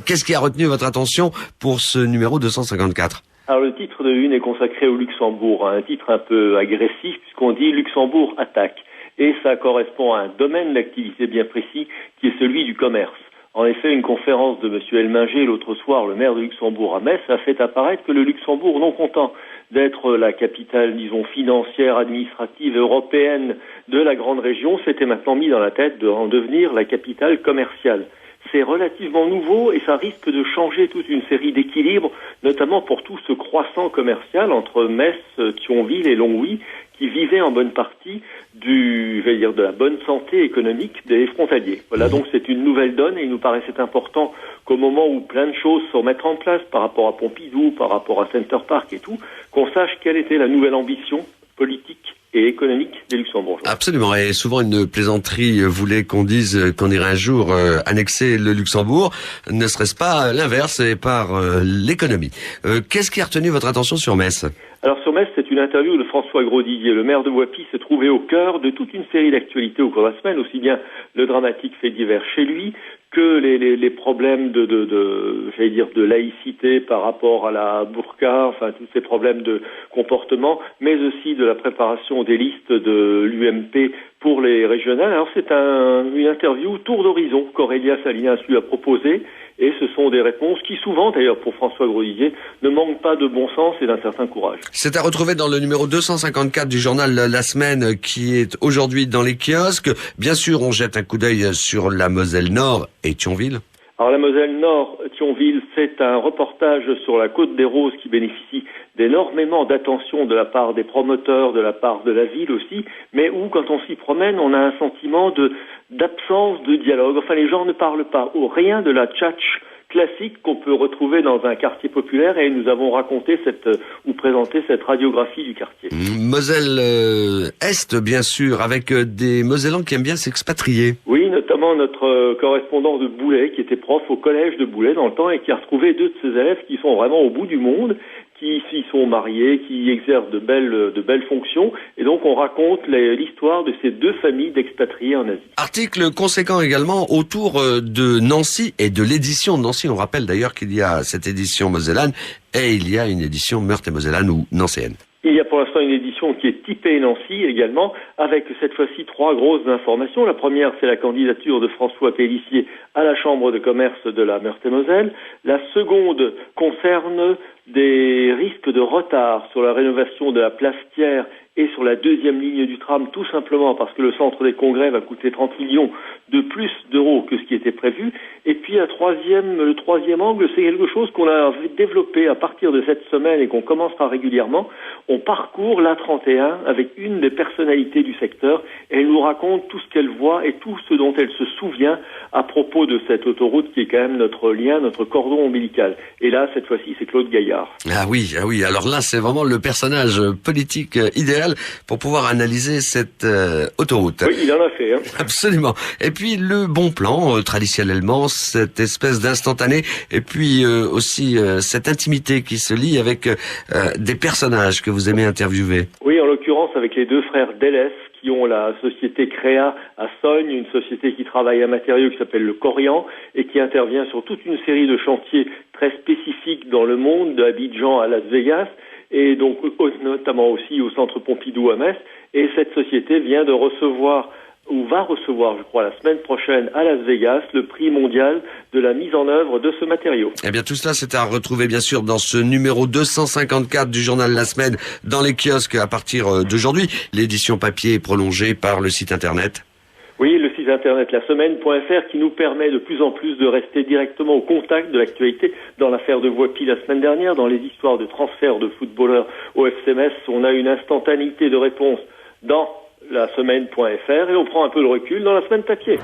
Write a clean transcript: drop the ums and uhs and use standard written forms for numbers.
Qu'est-ce qui a retenu votre attention pour ce numéro 254 ? Alors le titre de une est consacré au Luxembourg, un titre un peu agressif puisqu'on dit Luxembourg attaque. Et ça correspond à un domaine d'activité bien précis qui est celui du commerce. En effet, une conférence de M. Helminger l'autre soir, le maire de Luxembourg à Metz, a fait apparaître que le Luxembourg, non content d'être la capitale, disons, financière, administrative, européenne de la grande région, s'était maintenant mis dans la tête d'en devenir la capitale commerciale. C'est relativement nouveau et ça risque de changer toute une série d'équilibres, notamment pour tout ce croissant commercial entre Metz, Thionville et Longwy, qui vivait en bonne partie de la bonne santé économique des frontaliers. Voilà, donc c'est une nouvelle donne et il nous paraissait important qu'au moment où plein de choses se remettent en place par rapport à Pompidou, par rapport à Center Park et tout, qu'on sache quelle était la nouvelle ambition politique et économique des Luxembourgeois. Absolument, et souvent une plaisanterie voulait qu'on dise qu'on irait un jour annexer le Luxembourg. Ne serait-ce pas l'inverse et par l'économie? Qu'est-ce qui a retenu votre attention sur Metz? Alors sur Metz, c'est une interview de François Grosdidier. Le maire de Voipy s'est trouvé au cœur de toute une série d'actualités au cours de la semaine, aussi bien le dramatique fait divers chez lui que les problèmes de laïcité par rapport à la burqa, enfin tous ces problèmes de comportement, mais aussi de la préparation des listes de l'UMP pour les régionales. Alors c'est une interview tour d'horizon qu'Aurélia Salinas lui a proposé. Et ce sont des réponses qui souvent, d'ailleurs pour François Grosdidier, ne manquent pas de bon sens et d'un certain courage. C'est à retrouver dans le numéro 254 du journal La Semaine qui est aujourd'hui dans les kiosques. Bien sûr, on jette un coup d'œil sur la Moselle Nord et Thionville. Alors la Moselle Nord, Thionville, c'est un reportage sur la Côte des Roses qui bénéficie d'énormément d'attention de la part des promoteurs, de la part de la ville aussi, mais où quand on s'y promène, on a un sentiment d'absence de dialogue. Enfin, les gens ne parlent pas, rien de la tchatch classique qu'on peut retrouver dans un quartier populaire, et nous avons raconté présenté cette radiographie du quartier. Moselle Est, bien sûr, avec des Mosellans qui aiment bien s'expatrier. Oui, notamment notre correspondant de Boulay, qui était prof au collège de Boulay dans le temps et qui a retrouvé deux de ses élèves qui sont vraiment au bout du monde, qui s'y sont mariés, qui exercent de belles fonctions. Et donc on raconte l'histoire de ces deux familles d'expatriés en Asie. Article conséquent également autour de Nancy et de l'édition de Nancy. On rappelle d'ailleurs qu'il y a cette édition mosellane et il y a une édition meurthe-et-mosellane ou nancéenne. Il y a pour l'instant une édition qui est typée Nancy également, avec cette fois-ci 3 grosses informations. La première, c'est la candidature de François Pélissier à la Chambre de commerce de la Meurthe-et-Moselle. La seconde concerne des risques de retard sur la rénovation de la place Thiers et sur la deuxième ligne du tram, tout simplement parce que le centre des congrès va coûter 30 millions de plus d'euros que ce qui était prévu. Et puis le troisième angle, c'est quelque chose qu'on a développé à partir de cette semaine et qu'on commencera régulièrement. On parcourt l'A31 avec une des personnalités du secteur et elle nous raconte tout ce qu'elle voit et tout ce dont elle se souvient à propos de cette autoroute qui est quand même notre lien, notre cordon ombilical. Et là, cette fois-ci, c'est Claude Gaillard. Ah oui. Alors là, c'est vraiment le personnage politique idéal pour pouvoir analyser cette autoroute. Oui, il en a fait. Absolument. Et puis le bon plan, traditionnellement, cette espèce d'instantané, et puis aussi cette intimité qui se lie avec des personnages que vous aimez interviewer. Oui, en l'occurrence avec les deux frères Delès, qui ont la société Créa à Sogne, une société qui travaille à matériaux qui s'appelle le Corian et qui intervient sur toute une série de chantiers très spécifiques dans le monde, d'Abidjan à Las Vegas, et donc notamment aussi au centre Pompidou à Metz. Et cette société vient de recevoir, ou va recevoir, je crois, la semaine prochaine à Las Vegas, le prix mondial de la mise en œuvre de ce matériau. Eh bien, tout cela, c'est à retrouver, bien sûr, dans ce numéro 254 du journal La Semaine, dans les kiosques à partir d'aujourd'hui. L'édition papier est prolongée par le site internet. Oui, le site internet lasemaine.fr qui nous permet de plus en plus de rester directement au contact de l'actualité. Dans l'affaire de Voipy la semaine dernière, dans les histoires de transfert de footballeurs au FC Metz, on a une instantanéité de réponse dans lasemaine.fr et on prend un peu de recul dans la semaine papier.